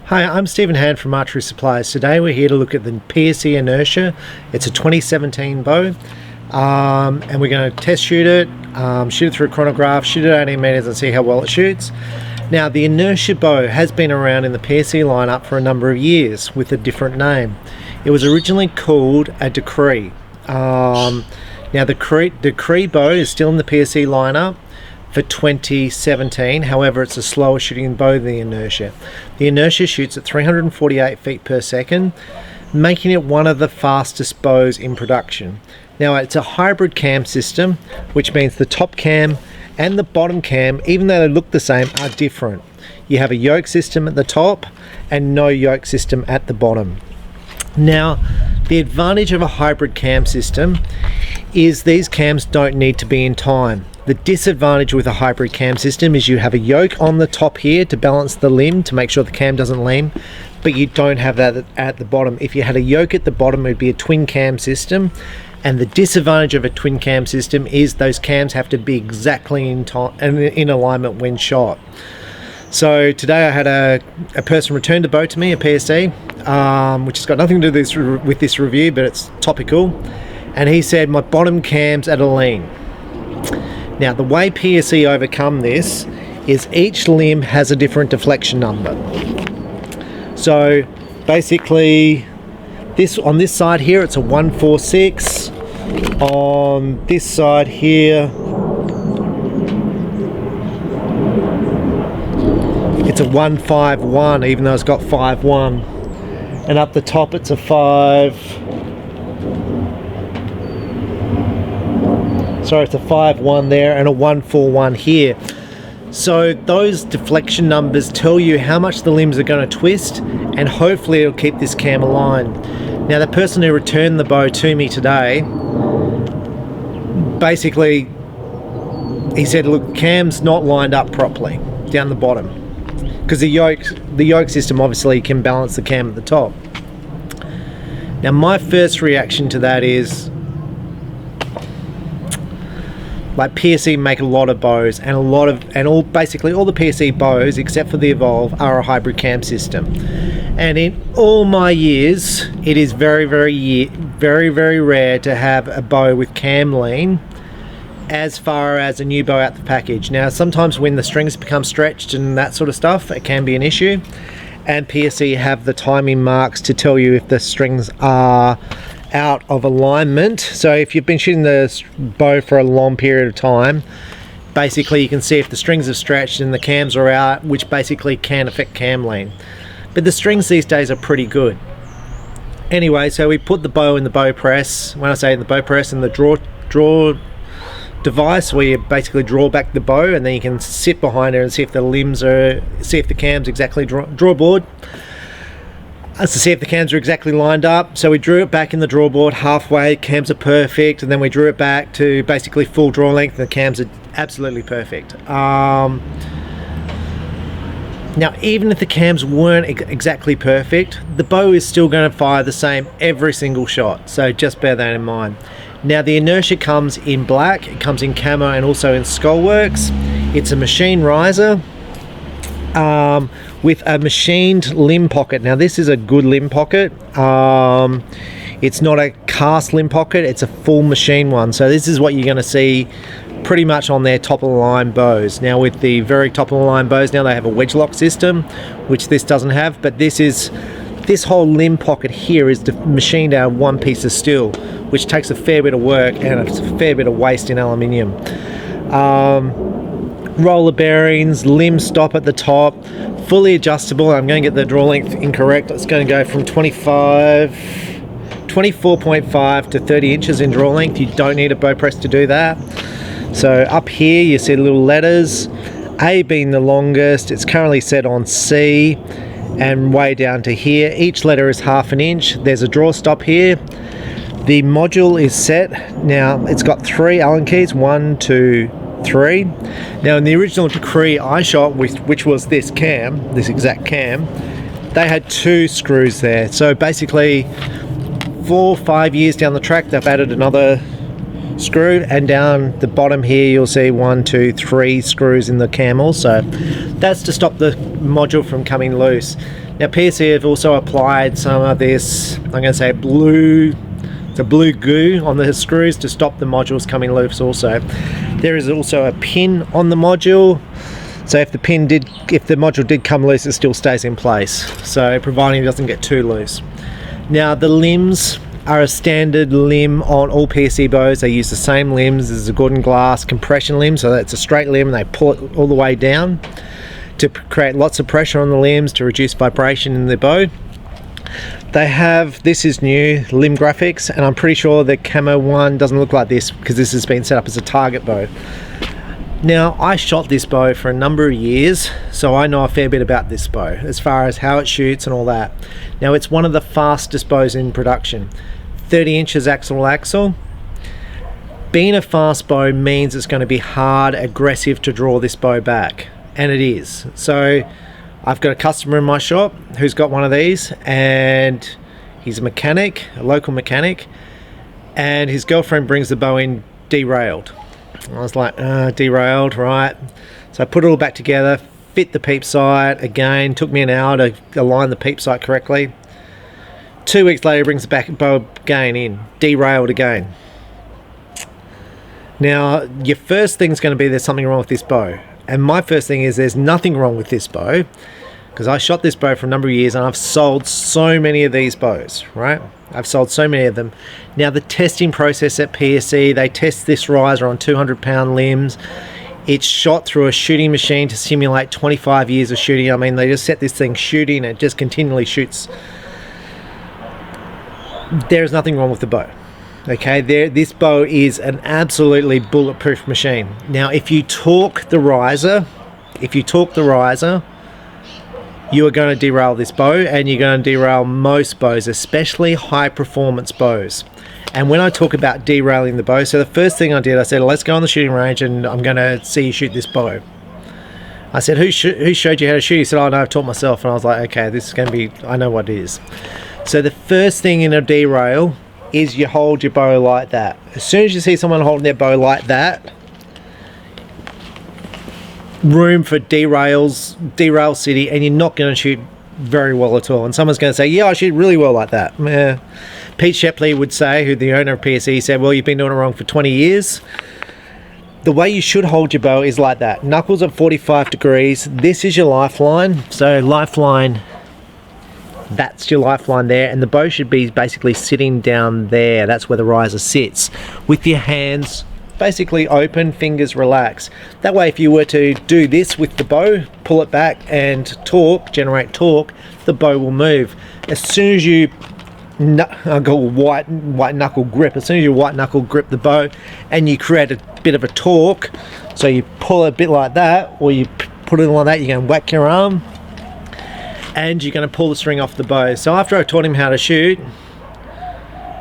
Hi, I'm Stephen Hann from Archery Supplies. Today we're here to look at the PSE Inertia. It's a 2017 bow, and we're going to test shoot it through a chronograph, shoot it at 18 meters and see how well it shoots. Now, the Inertia bow has been around in the PSE lineup for a number of years with a different name. It was originally called a Decree. Now, the Decree bow is still in the PSE lineup for 2017. However, it's a slower shooting bow than the Inertia. The Inertia shoots at 348 feet per second, making it one of the fastest bows in production. Now, it's a hybrid cam system, which means the top cam and the bottom cam, even though they look the same, are different. You have a yoke system at the top and no yoke system at the bottom. Now, the advantage of a hybrid cam system is these cams don't need to be in time. The disadvantage with a hybrid cam system is you have a yoke on the top here to balance the limb to make sure the cam doesn't lean, but you don't have that at the bottom. If you had a yoke at the bottom, it would be a twin cam system, and the disadvantage of a twin cam system is those cams have to be exactly in alignment when shot. So today I had a person return the bow to me, a PSE, which has got nothing to do with this review, but it's topical, and he said my bottom cam's at a lean. Now, the way PSE overcome this is each limb has a different deflection number. So basically, on this side here, it's a 146. On this side here, it's a 151, even though it's got 51. And up the top, it's a 5-1 there and a 141 here. So those deflection numbers tell you how much the limbs are going to twist, and hopefully it'll keep this cam aligned. Now, the person who returned the bow to me today, basically he said, look, the cam's not lined up properly down the bottom, because the yoke system obviously can balance the cam at the top. Now, my first reaction to that is, like, PSE make a lot of bows, and basically all the PSE bows except for the Evolve are a hybrid cam system. And in all my years, it is very rare to have a bow with cam lean as far as a new bow out the package. Now, sometimes when the strings become stretched and that sort of stuff, it can be an issue, and PSE have the timing marks to tell you if the strings are out of alignment. So if you've been shooting the bow for a long period of time, basically you can see if the strings have stretched and the cams are out, which basically can affect cam lean. But the strings these days are pretty good. Anyway, so we put the bow in the bow press. When I say in the bow press, in the draw device, where you basically draw back the bow, and then you can sit behind it and see if the cam's exactly draw board. To see if the cams are exactly lined up. So we drew it back in the draw board halfway, cams are perfect, and then we drew it back to basically full draw length, and the cams are absolutely perfect. Now, even if the cams weren't exactly perfect, the bow is still going to fire the same every single shot, so just bear that in mind. Now, the Inertia comes in black, it comes in camo and also in skullworks. It's a machine riser with a machined limb pocket. Now, this is a good limb pocket. It's not a cast limb pocket, it's a full machine one. So this is what you're going to see pretty much on their top of the line bows. Now, with the very top of the line bows, now they have a wedge lock system, which this doesn't have, but this whole limb pocket here is machined out of one piece of steel, which takes a fair bit of work and a fair bit of waste in aluminium. Roller bearings, limb stop at the top, fully adjustable. I'm going to get the draw length incorrect. It's going to go from 24.5 to 30 inches in draw length. You don't need a bow press to do that. So up here you see the little letters, A being the longest. It's currently set on C, and way down to here, each letter is half an inch. There's a draw stop here. The module is set. Now, it's got 3 Allen keys, 1, 2, 3. Now, in the original Decree I shot with, which was this exact cam, they had 2 screws there. So basically 4 or 5 years down the track, they've added another screw, and down the bottom here you'll see 1, 2, 3 screws in the camel. So that's to stop the module from coming loose. Now PSE have also applied some of this, I'm going to say blue goo on the screws to stop the modules coming loose also. There is also a pin on the module, so if the module did come loose, it still stays in place, so providing it doesn't get too loose. Now the limbs are a standard limb on all PSE bows. They use the same limbs as a Gordon glass compression limb, so that's a straight limb and they pull it all the way down to create lots of pressure on the limbs to reduce vibration in the bow. They have, this is new, limb graphics, and I'm pretty sure the camo one doesn't look like this because this has been set up as a target bow. Now I shot this bow for a number of years, so I know a fair bit about this bow as far as how it shoots and all that. Now it's one of the fastest bows in production, 30 inches axle to axle. Being a fast bow means it's going to be hard, aggressive to draw this bow back, and it is. So I've got a customer in my shop who's got one of these, and he's a mechanic, a local mechanic, and his girlfriend brings the bow in derailed. I was like, derailed, right? So I put it all back together, fit the peep sight again, took me an hour to align the peep sight correctly. 2 weeks later, he brings the bow again in, derailed again. Now, your first thing's going to be there's something wrong with this bow. And my first thing is there's nothing wrong with this bow, because I shot this bow for a number of years and I've sold so many of these bows, right? I've sold so many of them. Now the testing process at PSE, they test this riser on 200-pound limbs. It's shot through a shooting machine to simulate 25 years of shooting. I mean, they just set this thing shooting and it just continually shoots. There's nothing wrong with the bow. Okay, this bow is an absolutely bulletproof machine. Now, if you torque the riser, you are going to derail this bow, and you're going to derail most bows, especially high performance bows. And when I talk about derailing the bow, so the first thing I did, I said, let's go on the shooting range and I'm going to see you shoot this bow. I said, who showed you how to shoot? He said, oh no, I've taught myself. And I was like, okay, this is going to be, I know what it is. So the first thing in a derail is you hold your bow like that. As soon as you see someone holding their bow like that, room for derail city, and you're not going to shoot very well at all. And someone's going to say, yeah, I shoot really well like that. Pete Shepley would say, who the owner of PSE, said, well, you've been doing it wrong for 20 years. The way you should hold your bow is like that. Knuckles at 45 degrees. This is your lifeline. So lifeline, that's your lifeline there, and the bow should be basically sitting down there. That's where the riser sits, with your hands basically open, fingers relaxed. That way, if you were to do this with the bow, pull it back and generate torque, the bow will move. As soon as you go white knuckle grip, as soon as you white knuckle grip the bow and you create a bit of a torque, so you pull a bit like that, or you put it like that, you're going to whack your arm and you're going to pull the string off the bow. So after I taught him how to shoot,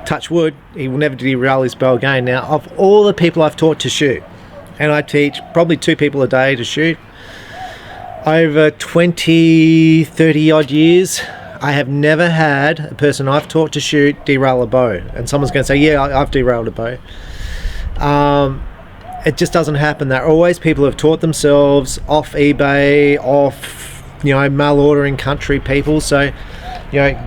touch wood, he will never derail his bow again. Now, of all the people I've taught to shoot, and I teach probably 2 people a day to shoot, over 20-30 odd years, I have never had a person I've taught to shoot derail a bow. And someone's going to say, yeah, I've derailed a bow. It just doesn't happen. They're always people who have taught themselves off eBay, off, mail ordering country people. So,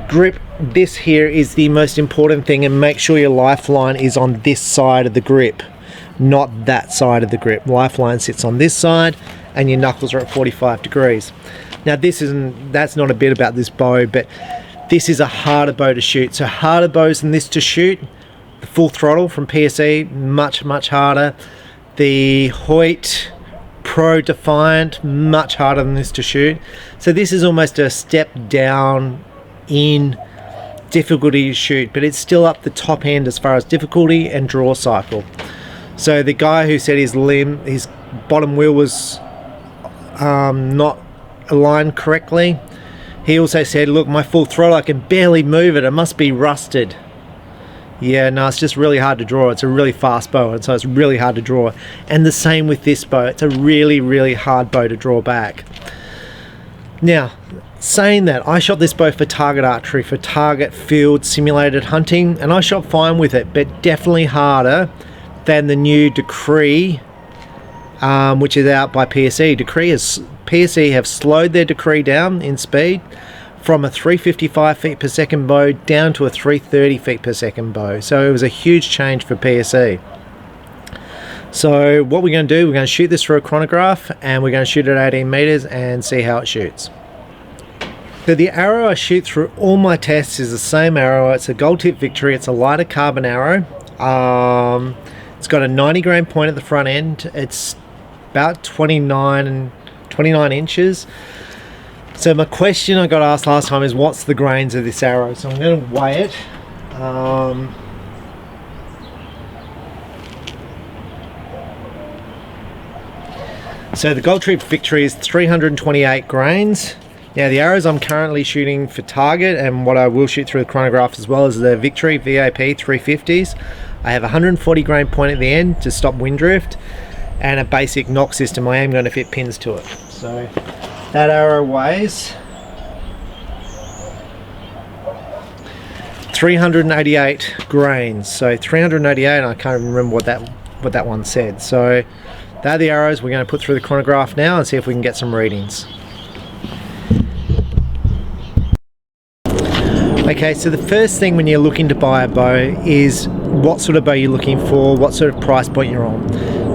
grip. This here is the most important thing, and make sure your lifeline is on this side of the grip, not that side of the grip. Lifeline sits on this side and your knuckles are at 45 degrees. Now that's not a bit about this bow, but this is a harder bow to shoot. So harder bows than this to shoot. The full throttle from PSE, much harder. The Hoyt Pro Defiant, much harder than this to shoot. So this is almost a step down in difficulty to shoot, but it's still up the top end as far as difficulty and draw cycle. So the guy who said his bottom wheel was not aligned correctly, he also said, look, my full throttle, I can barely move it must be rusted. Yeah, no, it's just really hard to draw. It's a really fast bow, and so it's really hard to draw. And the same with this bow. It's a really hard bow to draw back. Now, saying that, I shot this bow for target archery, for target field simulated hunting, and I shot fine with it, but definitely harder than the new decree, which is out by PSE. PSE have slowed their decree down in speed from a 355 feet per second bow down to a 330 feet per second bow. So it was a huge change for PSE. So what we're going to do, we're going to shoot this through a chronograph, and we're going to shoot it at 18 meters and see how it shoots. So the arrow I shoot through all my tests is the same arrow. It's a gold tip Victory. It's a lighter carbon arrow. It's got a 90 grain point at the front end. It's about 29 inches. So my question I got asked last time is, what's the grains of this arrow? So I'm going to weigh it. So the gold tip Victory is 328 grains. Now the arrows I'm currently shooting for target, and what I will shoot through the chronograph as well, as the Victory VAP 350s. I have a 140 grain point at the end to stop wind drift, and a basic knock system. I am going to fit pins to it. So that arrow weighs 388 grains. So 388, I can't remember what that one said. So they're the arrows we're going to put through the chronograph now and see if we can get some readings. Okay, so the first thing when you're looking to buy a bow is what sort of bow you're looking for, what sort of price point you're on.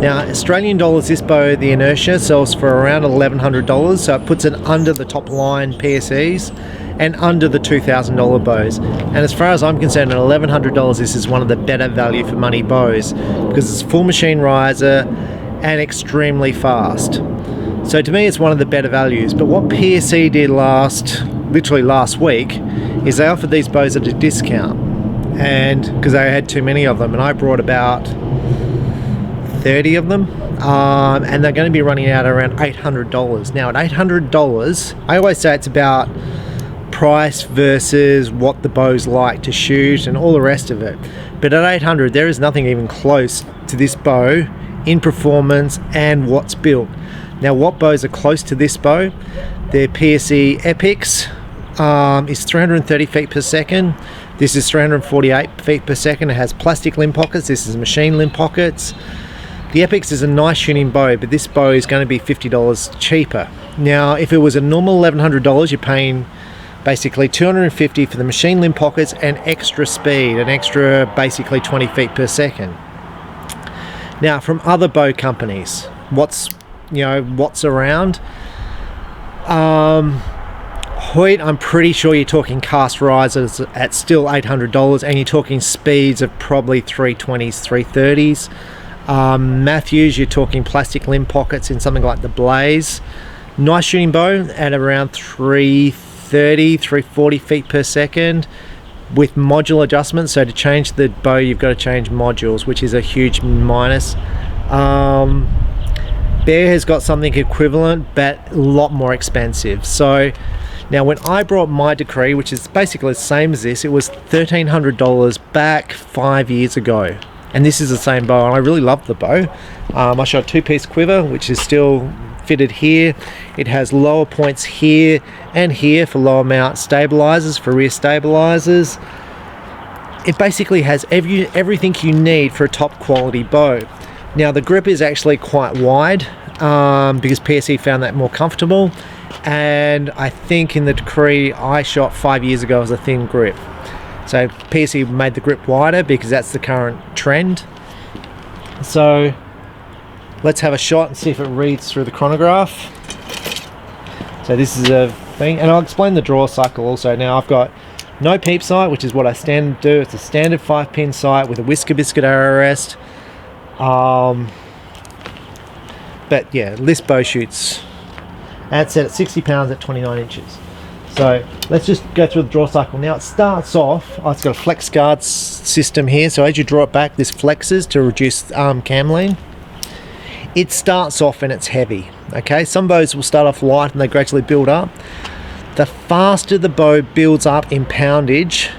Now, Australian dollars, this bow, the Inertia, sells for around $1,100, so it puts it under the top line PSEs and under the $2,000 bows. And as far as I'm concerned, at $1,100, this is one of the better value for money bows because it's full machine riser and extremely fast. So to me, it's one of the better values. But what PSE did literally last week, is they offered these bows at a discount, and because they had too many of them, and I brought about 30 of them, and they're going to be running out around $800. Now at $800, I always say it's about price versus what the bow's like to shoot and all the rest of it, but at $800 there is nothing even close to this bow in performance and what's built. Now what bows are close to this bow? Their PSE Epics is 330 feet per second. This is 348 feet per second. It has plastic limb pockets. This is machine limb pockets. The Epics is a nice shooting bow, but this bow is going to be $50 cheaper. Now, if it was a normal $1,100, you're paying basically $250 for the machine limb pockets and extra speed, an extra basically 20 feet per second. Now, from other bow companies, what's around? Hoyt, I'm pretty sure you're talking cast risers at still $800, and you're talking speeds of probably 320s, 330s. Matthews, you're talking plastic limb pockets in something like the Blaze. Nice shooting bow at around 330, 340 feet per second with module adjustments. So to change the bow, you've got to change modules, which is a huge minus. Bear has got something equivalent, but a lot more expensive. So now when I brought my Decree, which is basically the same as this, it was $1,300 back 5 years ago. And this is the same bow, and I really love the bow. I shot a two-piece quiver, which is still fitted here. It has lower points here and here for lower mount stabilizers, for rear stabilizers. It basically has everything you need for a top quality bow. Now the grip is actually quite wide because PSE found that more comfortable, and I think in the Decree I shot 5 years ago was a thin grip. So PSE made the grip wider because that's the current trend. So let's have a shot and see if it reads through the chronograph. So this is a thing, and I'll explain the draw cycle also. Now I've got no peep sight, which is what I standard do. It's a standard 5-pin sight with a whisker biscuit arrow rest. But yeah, this bow shoots, that's set at 60 pounds at 29 inches. So let's just go through the draw cycle. Now it starts off, it's got a flex guard system here, so as you draw it back, this flexes to reduce cam lean. It starts off and it's heavy, okay? Some bows will start off light and they gradually build up. The faster the bow builds up in poundage,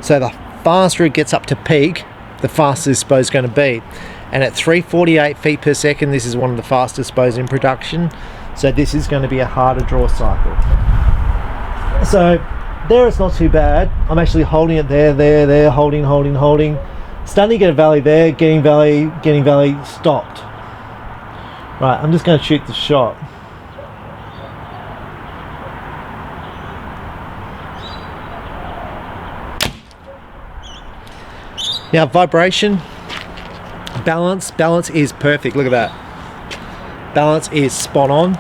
so the faster it gets up to peak, the faster this bow is going to be. And at 348 feet per second, this is one of the fastest bows in production. So this is going to be a harder draw cycle. So there it's not too bad. I'm actually holding it there, holding. Starting to get a valley there, getting valley, stopped. Right, I'm just going to shoot the shot. Now vibration, balance is perfect. Look at that. Balance is spot on.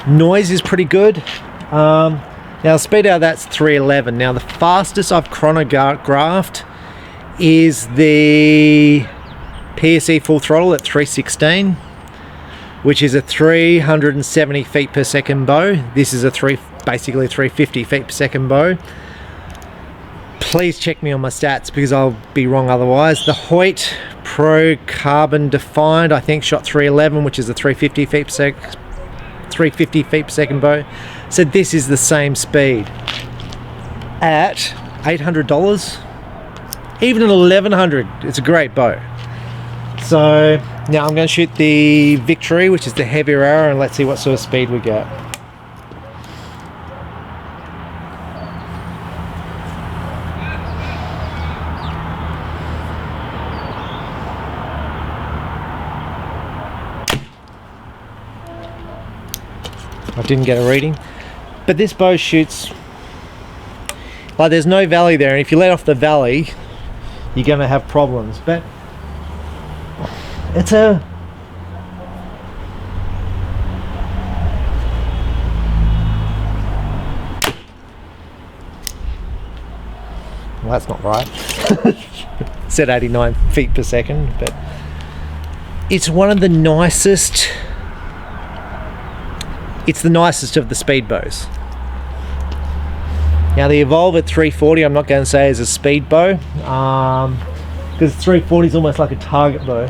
Noise is pretty good. Now the speed out of that's 311. Now the fastest I've chronographed is the PSE full throttle at 316, which is a 370 feet per second bow. This is basically 350 feet per second bow. Please check me on my stats because I'll be wrong otherwise. The Hoyt Pro Carbon Defined, I think, shot 311, which is a 350 feet per second bow. So this is the same speed at $800, even at $1,100. It's a great bow. So now I'm going to shoot the Victory, which is the heavier arrow, and let's see what sort of speed we get. I didn't get a reading, but this bow shoots like there's no valley there, and if you let off the valley you're going to have problems. But it's a well, that's not right. Said 89 feet per second, but it's one of the nicest. It's the nicest of the speed bows. Now the Evolve at 340, I'm not going to say is a speed bow, because 340 is almost like a target bow,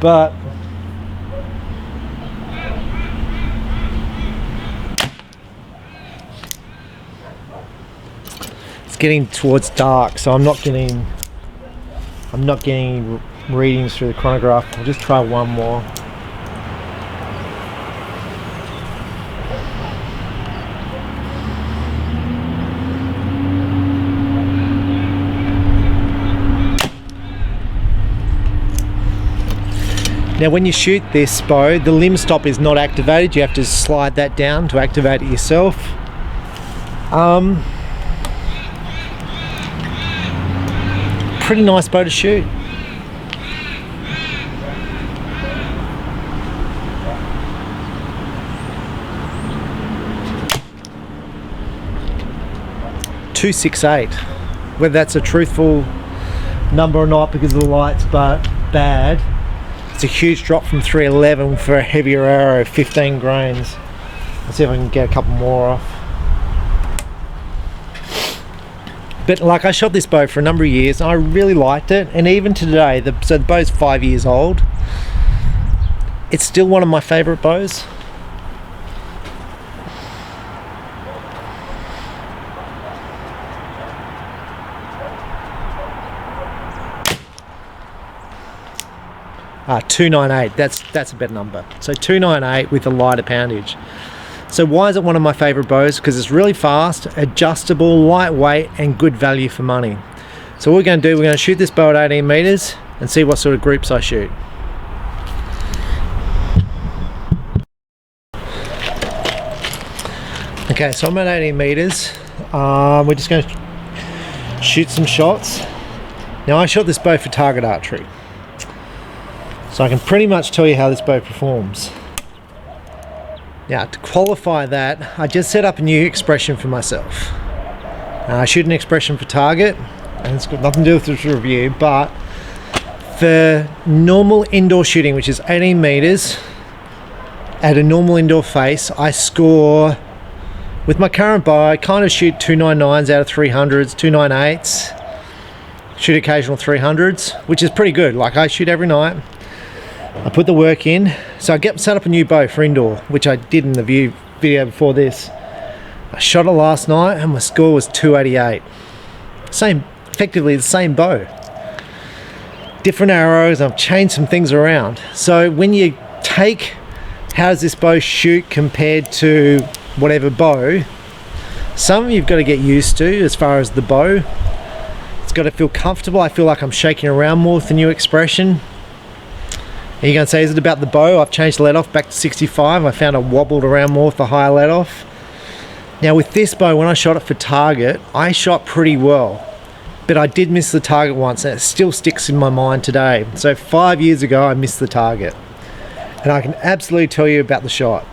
but it's getting towards dark, so I'm not getting readings through the chronograph. I'll just try one more. Now when you shoot this bow, the limb stop is not activated. You have to slide that down to activate it yourself. Pretty nice bow to shoot. .268. Whether that's a truthful number or not because of the lights, but bad. It's a huge drop from 311 for a heavier arrow, 15 grains. Let's see if I can get a couple more off. But like, I shot this bow for a number of years and I really liked it, and even today, so the bow's 5 years old, it's still one of my favorite bows. .298, that's a better number. So .298 with a lighter poundage. So why is it one of my favorite bows? Because it's really fast, adjustable, lightweight, and good value for money. So what we're going to do, we're going to shoot this bow at 18 meters and see what sort of groups I shoot. Okay, so I'm at 18 meters. We're just going to shoot some shots. Now I shot this bow for target archery, so I can pretty much tell you how this bow performs. Now to qualify that, I just set up a new expression for myself. I shoot an expression for target, and it's got nothing to do with this review, but for normal indoor shooting, which is 18 meters, at a normal indoor face, I score, with my current bow, I kind of shoot 299s out of 300s, 298s, shoot occasional 300s, which is pretty good. Like, I shoot every night. I put the work in, so I set up a new bow for indoor, which I did in the video before this. I shot it last night and my score was 288. Effectively the same bow. Different arrows, I've changed some things around. So when you take, how does this bow shoot compared to whatever bow, some you've got to get used to as far as the bow. It's got to feel comfortable. I feel like I'm shaking around more with the new expression. And you're going to say, is it about the bow? I've changed the let off back to 65. I found I wobbled around more with the higher let off. Now with this bow, when I shot it for target, I shot pretty well. But I did miss the target once, and it still sticks in my mind today. So 5 years ago, I missed the target. And I can absolutely tell you about the shot.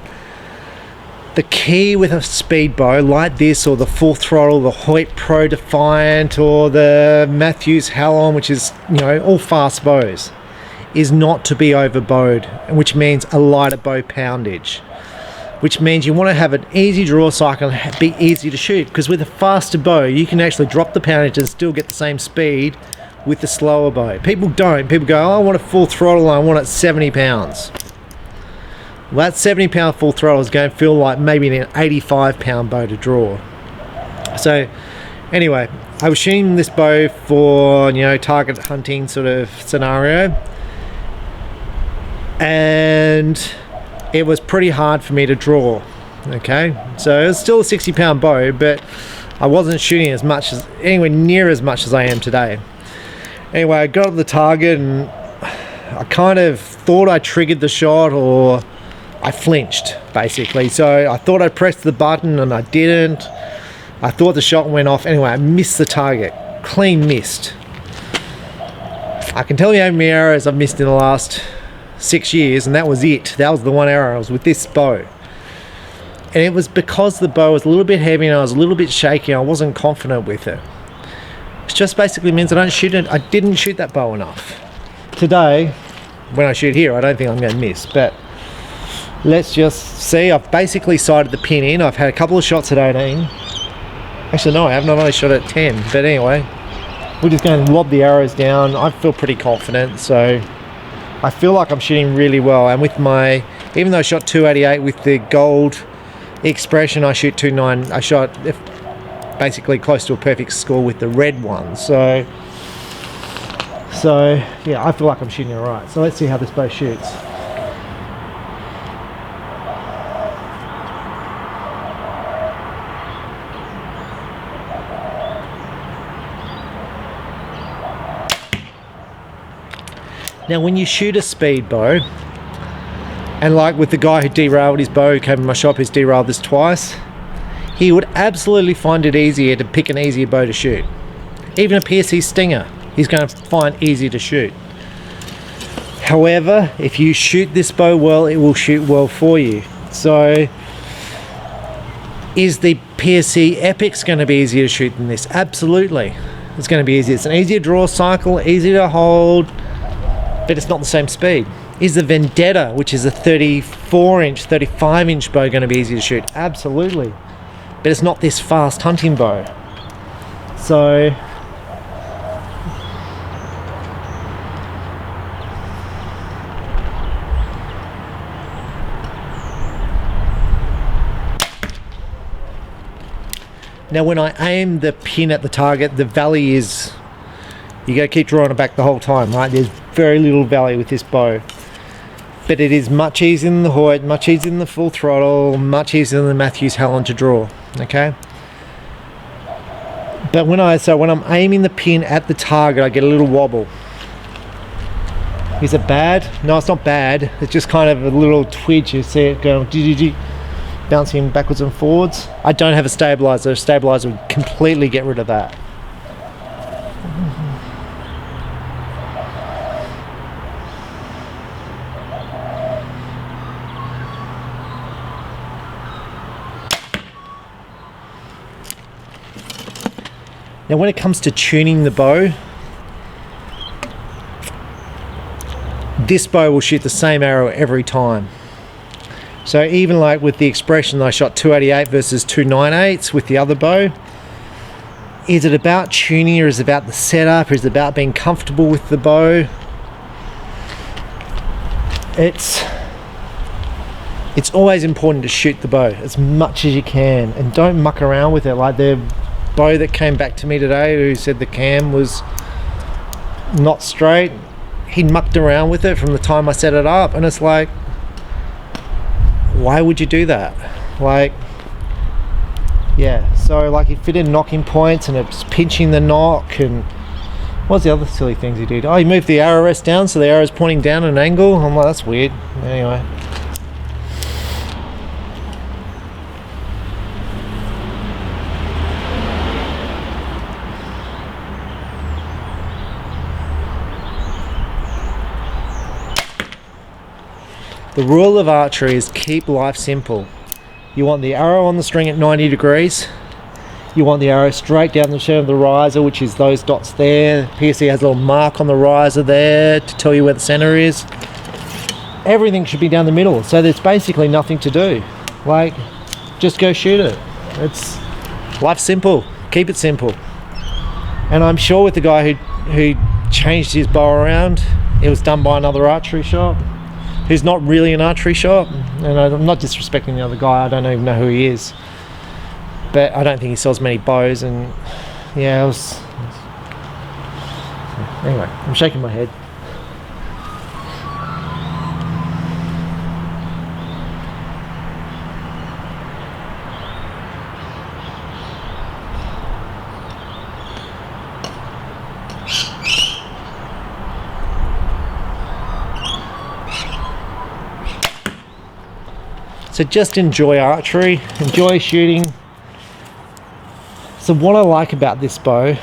The key with a speed bow like this, or the Full Throttle, the Hoyt Pro Defiant, or the Matthews Hallon, which is, you know, all fast bows, is not to be overbowed, which means a lighter bow poundage. Which means you want to have an easy draw cycle and be easy to shoot, because with a faster bow, you can actually drop the poundage and still get the same speed with the slower bow. People don't. People go, oh, I want a full throttle and I want it 70 pounds. Well, that 70 pound full throttle is going to feel like maybe an 85 pound bow to draw. So anyway, I was shooting this bow for, you know, target hunting sort of scenario, and it was pretty hard for me to draw. Okay, so it was still a 60 pound bow, but I wasn't shooting as much as, anywhere near as much as I am today. Anyway, I got up the target and I kind of thought I triggered the shot, or I flinched basically. So I thought I pressed the button and I didn't. I thought the shot went off. Anyway, I missed the target, clean missed. I can tell you how many arrows I've missed in the last 6 years, and that was it. That was the one arrow. I was with this bow, and it was because the bow was a little bit heavy and I was a little bit shaky. I wasn't confident with it. It just basically means I didn't shoot that bow enough. Today, when I shoot here, I don't think I'm going to miss, but let's just see. I've basically sighted the pin in. I've had a couple of shots at 18. Actually, no, I haven't. I've only shot at 10. But anyway, we're just going to lob the arrows down. I feel pretty confident, so I feel like I'm shooting really well. And with my, even though I shot 288 with the gold expression, I shoot 29. I shot basically close to a perfect score with the red one. So yeah, I feel like I'm shooting all right. So let's see how this bow shoots. Now when you shoot a speed bow, and like with the guy who derailed his bow, who came in my shop, who's derailed this twice, he would absolutely find it easier to pick an easier bow to shoot. Even a PSE Stinger, he's going to find easier to shoot. However, if you shoot this bow well, it will shoot well for you. So, is the PSE Epix going to be easier to shoot than this? Absolutely. It's going to be easier. It's an easier draw cycle, easier to hold, but it's not the same speed. Is the Vendetta, which is a 34-inch, 35-inch bow, going to be easy to shoot? Absolutely. But it's not this fast hunting bow. So now when I aim the pin at the target, the valley is, you got to keep drawing it back the whole time, right? There's very little valley with this bow, but it is much easier than the Hoyt, much easier than the Full Throttle, much easier than the Matthews Hallon to draw. Okay, but when I'm aiming the pin at the target, I get a little wobble. Is it bad? No, it's not bad. It's just kind of a little twitch. You see it going bouncing backwards and forwards. I don't have a stabilizer. A stabilizer would completely get rid of that. Now when it comes to tuning the bow, this bow will shoot the same arrow every time. So even like with the expression, I shot 288 versus 298s with the other bow. Is it about tuning, or is it about the setup, or is it about being comfortable with the bow? It's always important to shoot the bow as much as you can, and don't muck around with it. Like the bow that came back to me today, who said the cam was not straight, he mucked around with it from the time I set it up, and it's like, why would you do that? Like, yeah, so like if it didn't knocking points and it's pinching the knock, and What's the other silly things he did? Oh, he moved the arrow rest down so the arrow's pointing down at an angle. I'm like, that's weird. Anyway. The rule of archery is keep life simple. You want the arrow on the string at 90 degrees. You want the arrow straight down the center of the riser, which is those dots there. PSE has a little mark on the riser there to tell you where the center is. Everything should be down the middle, so there's basically nothing to do. Like, just go shoot it. It's life's simple. Keep it simple. And I'm sure with the guy who changed his bow around, it was done by another archery shop who's not really an archery shop. And I'm not disrespecting the other guy. I don't even know who he is. But I don't think he sells many bows, and yeah, anyway, I'm shaking my head. So just enjoy archery, enjoy shooting. So what I like about this bow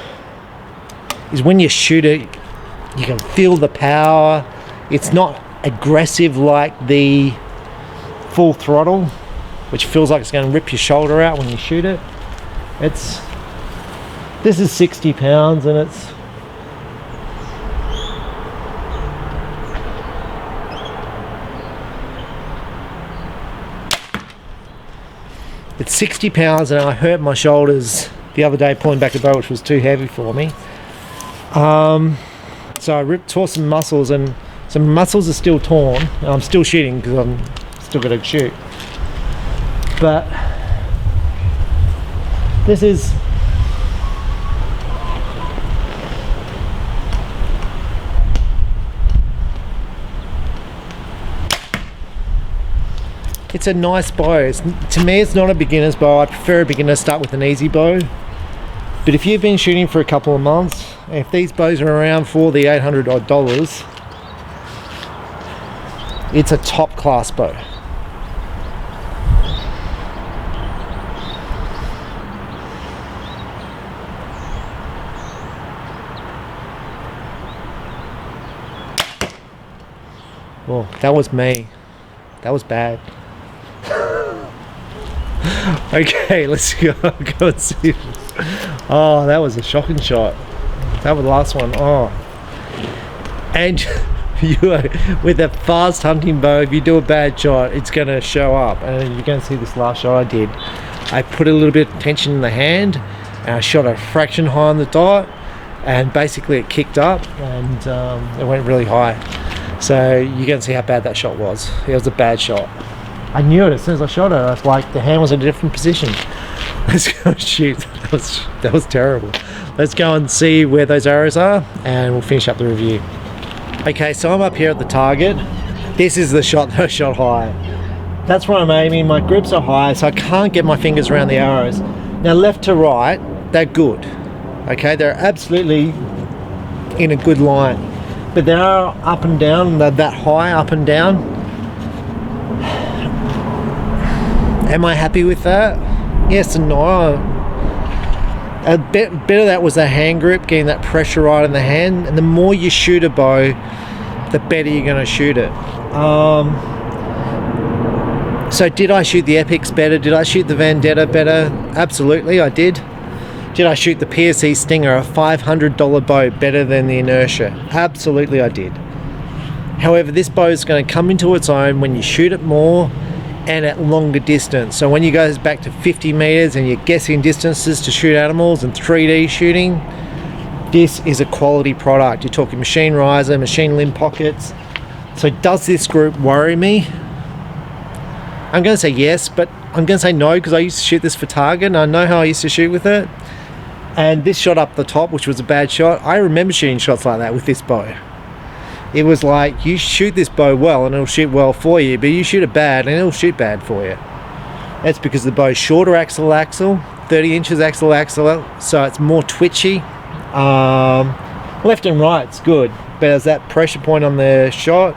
is when you shoot it, you can feel the power. It's not aggressive like the full throttle, which feels like it's going to rip your shoulder out when you shoot it. This is 60 pounds and it's 60 pounds, and I hurt my shoulders the other day pulling back a bow, which was too heavy for me. So I tore some muscles, and some muscles are still torn. And I'm still shooting because I'm still going to shoot. But this is it's a nice bow. To me, it's not a beginner's bow. I prefer a beginner start with an easy bow. But if you've been shooting for a couple of months, and if these bows are around for the $800 odd, it's a top class bow. Well, that was me. That was bad. Okay, let's go and see. Oh, that was a shocking shot. That was the last one. Oh, and you are, with a fast hunting bow, if you do a bad shot, it's going to show up. And you're going to see this last shot I did. I put a little bit of tension in the hand, and I shot a fraction high on the dot, and basically it kicked up, and it went really high. So you're going to see how bad that shot was. It was a bad shot. I knew it as soon as I shot it. I was like, the hand was in a different position. Let's go and shoot. That was terrible. Let's go and see where those arrows are, and we'll finish up the review. Okay, so I'm up here at the target. This is the shot that I shot high. That's where I'm aiming. My grips are high, so I can't get my fingers around the arrows. Now, left to right, they're good. Okay, they're absolutely in a good line. But they are up and down. They're that high, up and down. Am I happy with that? Yes and no. A bit of that was the hand grip, getting that pressure right in the hand. And the more you shoot a bow, the better you're going to shoot it. So did I shoot the Epics better? Did I shoot the Vendetta better? Absolutely, I did. Did I shoot the PSE Stinger, a $500 bow, better than the Inertia? Absolutely, I did. However, this bow is going to come into its own when you shoot it more and at longer distance. So when you go back to 50 meters and you're guessing distances to shoot animals and 3D shooting, this is a quality product. You're talking machine riser, machine limb pockets. So does this group worry me? I'm going to say yes, but I'm going to say no, because I used to shoot this for target and I know how I used to shoot with it. And this shot up the top, which was a bad shot, I remember shooting shots like that with this bow. It was like, you shoot this bow well and it'll shoot well for you, but you shoot it bad and it'll shoot bad for you. That's because the bow's shorter axle, 30 inches axle, so it's more twitchy. Left and right's good, but there's that pressure point on the shot.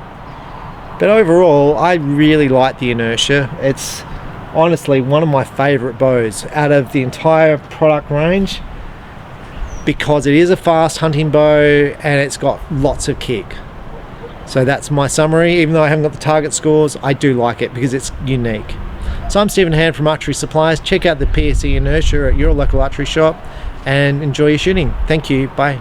But overall, I really like the Inertia. It's honestly one of my favorite bows out of the entire product range, because it is a fast hunting bow and it's got lots of kick. So that's my summary. Even though I haven't got the target scores, I do like it because it's unique. So I'm Stephen Hann from Archery Supplies. Check out the PSE Inertia at your local archery shop and enjoy your shooting. Thank you. Bye.